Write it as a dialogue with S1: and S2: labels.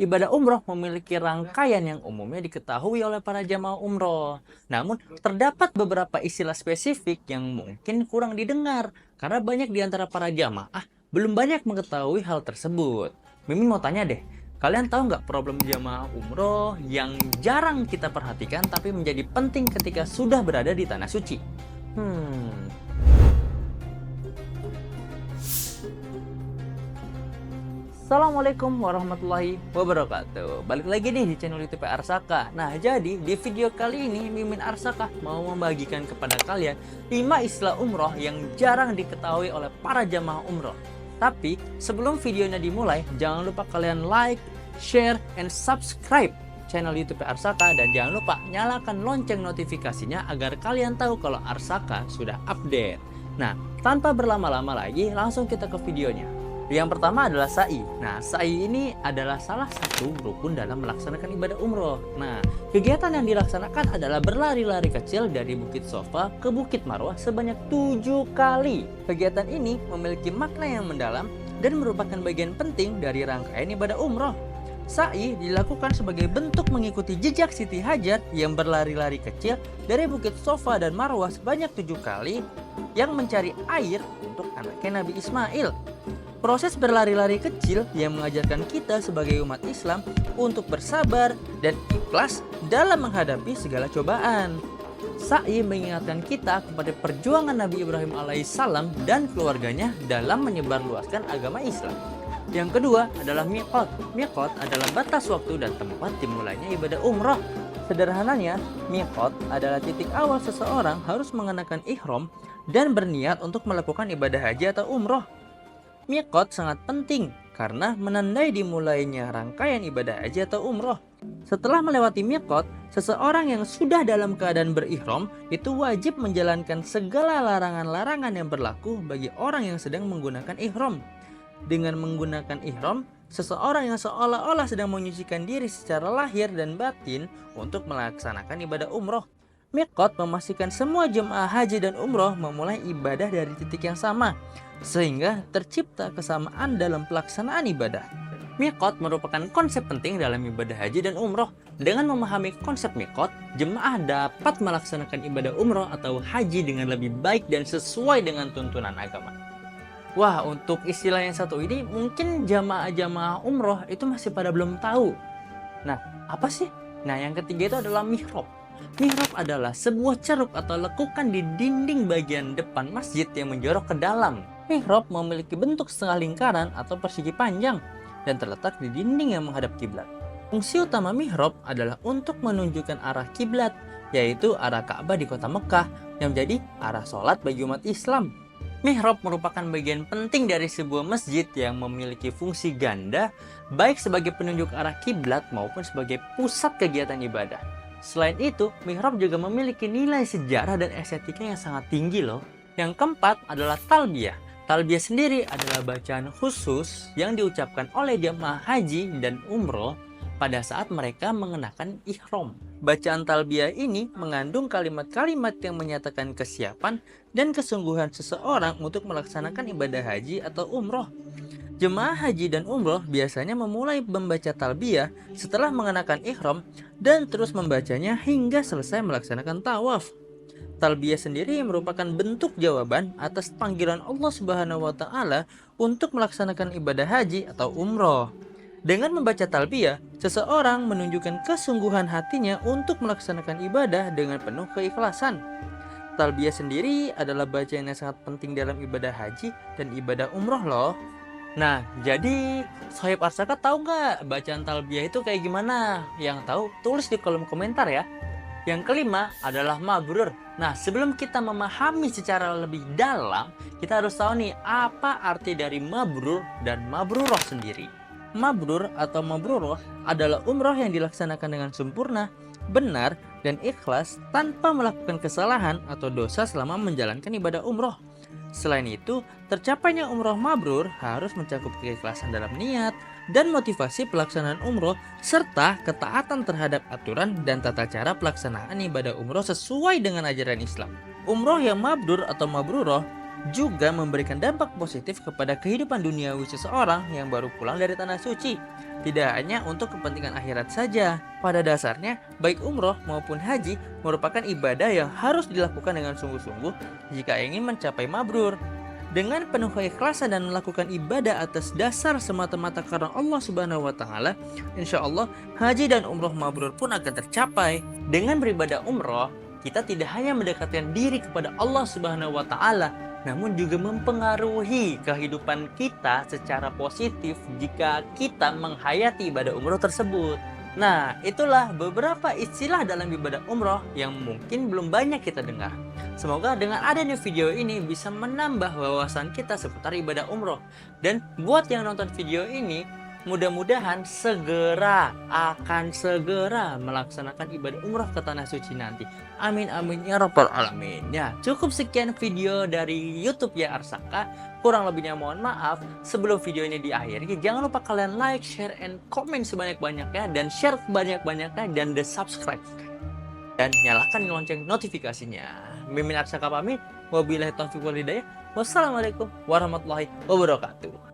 S1: Ibadah umroh memiliki rangkaian yang umumnya diketahui oleh para jamaah umroh. Namun, terdapat beberapa istilah spesifik yang mungkin kurang didengar karena banyak di antara para jamaah belum banyak mengetahui hal tersebut. Mimin mau tanya deh, kalian tahu nggak problem jamaah umroh yang jarang kita perhatikan tapi menjadi penting ketika sudah berada di tanah suci? Assalamualaikum warahmatullahi wabarakatuh. Balik lagi nih di channel YouTube Arsaka. Nah, jadi di video kali ini Mimin Arsaka mau membagikan kepada kalian 5 istilah umroh yang jarang diketahui oleh para jamaah umroh. Tapi sebelum videonya dimulai, jangan lupa kalian like, share, and subscribe channel YouTube Arsaka, dan jangan lupa nyalakan lonceng notifikasinya agar kalian tahu kalau Arsaka sudah update. Nah, tanpa berlama-lama lagi, langsung kita ke videonya. Yang pertama adalah sa'i. Nah, sa'i ini adalah salah satu rukun dalam melaksanakan ibadah umroh. Nah, kegiatan yang dilaksanakan adalah berlari-lari kecil dari Bukit Sofa ke Bukit Marwah sebanyak 7 kali. Kegiatan ini memiliki makna yang mendalam dan merupakan bagian penting dari rangkaian ibadah umroh. Sa'i dilakukan sebagai bentuk mengikuti jejak Siti Hajar yang berlari-lari kecil dari Bukit Sofa dan Marwah sebanyak 7 kali yang mencari air untuk anaknya Nabi Ismail. Proses berlari-lari kecil yang mengajarkan kita sebagai umat Islam untuk bersabar dan ikhlas dalam menghadapi segala cobaan. Sa'i mengingatkan kita kepada perjuangan Nabi Ibrahim alaihissalam dan keluarganya dalam menyebarluaskan agama Islam. Yang kedua adalah miqat. Miqat adalah batas waktu dan tempat dimulainya ibadah umroh. Sederhananya, miqat adalah titik awal seseorang harus mengenakan ihram dan berniat untuk melakukan ibadah haji atau umroh. Miqat sangat penting karena menandai dimulainya rangkaian ibadah haji atau umroh. Setelah melewati miqat, seseorang yang sudah dalam keadaan berihram itu wajib menjalankan segala larangan-larangan yang berlaku bagi orang yang sedang menggunakan ihram. Dengan menggunakan ihram, seseorang yang seolah-olah sedang menyucikan diri secara lahir dan batin untuk melaksanakan ibadah umroh. Miqat memastikan semua jemaah haji dan umroh memulai ibadah dari titik yang sama, sehingga tercipta kesamaan dalam pelaksanaan ibadah. Miqat merupakan konsep penting dalam ibadah haji dan umroh. Dengan memahami konsep miqat, jemaah dapat melaksanakan ibadah umroh atau haji dengan lebih baik dan sesuai dengan tuntunan agama. Wah, untuk istilah yang satu ini mungkin jamaah-jamaah umroh itu masih pada belum tahu. Nah, apa sih? Nah, yang ketiga itu adalah mihrab. Mihrab adalah sebuah ceruk atau lekukan di dinding bagian depan masjid yang menjorok ke dalam. Mihrab memiliki bentuk setengah lingkaran atau persegi panjang dan terletak di dinding yang menghadap kiblat. Fungsi utama mihrab adalah untuk menunjukkan arah kiblat, yaitu arah Ka'bah di kota Mekah yang menjadi arah sholat bagi umat Islam. Mihrab merupakan bagian penting dari sebuah masjid yang memiliki fungsi ganda, baik sebagai penunjuk arah kiblat maupun sebagai pusat kegiatan ibadah. Selain itu, mihrab juga memiliki nilai sejarah dan estetika yang sangat tinggi loh. Yang keempat adalah talbiyah. Talbiyah sendiri adalah bacaan khusus yang diucapkan oleh jamaah haji dan umroh pada saat mereka mengenakan ihram. Bacaan talbiyah ini mengandung kalimat-kalimat yang menyatakan kesiapan dan kesungguhan seseorang untuk melaksanakan ibadah haji atau umroh. Jemaah haji dan umroh biasanya memulai membaca talbiyah setelah mengenakan ihram dan terus membacanya hingga selesai melaksanakan tawaf. Talbiyah sendiri merupakan bentuk jawaban atas panggilan Allah Subhanahu wa taala untuk melaksanakan ibadah haji atau umroh. Dengan membaca talbiyah, seseorang menunjukkan kesungguhan hatinya untuk melaksanakan ibadah dengan penuh keikhlasan. Talbiyah sendiri adalah bacaan yang sangat penting dalam ibadah haji dan ibadah umroh loh. Nah, jadi Sohib Arsaka tahu nggak bacaan talbiyah itu kayak gimana? Yang tahu tulis di kolom komentar ya. Yang kelima adalah mabrur. Nah, sebelum kita memahami secara lebih dalam, kita harus tahu nih apa arti dari mabrur dan mabruroh sendiri. Mabrur atau mabruroh adalah umroh yang dilaksanakan dengan sempurna, benar, dan ikhlas tanpa melakukan kesalahan atau dosa selama menjalankan ibadah umroh. Selain itu, tercapainya umroh mabrur harus mencakup keikhlasan dalam niat dan motivasi pelaksanaan umroh serta ketaatan terhadap aturan dan tata cara pelaksanaan ibadah umroh sesuai dengan ajaran Islam. Umroh yang mabrur atau mabruroh juga memberikan dampak positif kepada kehidupan duniawi seseorang yang baru pulang dari tanah suci. Tidak hanya untuk kepentingan akhirat saja. Pada dasarnya, baik umroh maupun haji merupakan ibadah yang harus dilakukan dengan sungguh-sungguh jika ingin mencapai mabrur. Dengan penuh keikhlasan dan melakukan ibadah atas dasar semata-mata karena Allah Subhanahu wa taala, insya Allah haji dan umroh mabrur pun akan tercapai. Dengan beribadah umroh, kita tidak hanya mendekatkan diri kepada Allah Subhanahu wa taala, namun juga mempengaruhi kehidupan kita secara positif jika kita menghayati ibadah umroh tersebut. Nah, itulah beberapa istilah dalam ibadah umroh yang mungkin belum banyak kita dengar. Semoga dengan adanya video ini bisa menambah wawasan kita seputar ibadah umroh. Dan buat yang nonton video ini, mudah-mudahan akan segera melaksanakan ibadah umroh ke tanah suci nanti. Amin amin ya rabbal alamin. Ya, cukup sekian video dari YouTube ya Arsaka. Kurang lebihnya mohon maaf. Sebelum video ini diakhiri, jangan lupa kalian like, share, and comment sebanyak-banyaknya, dan share sebanyak-banyaknya, dan subscribe. Dan nyalakan lonceng notifikasinya. Mimin Arsaka pamit. Wabillahi taufiq wal hidayah. Wassalamualaikum warahmatullahi wabarakatuh.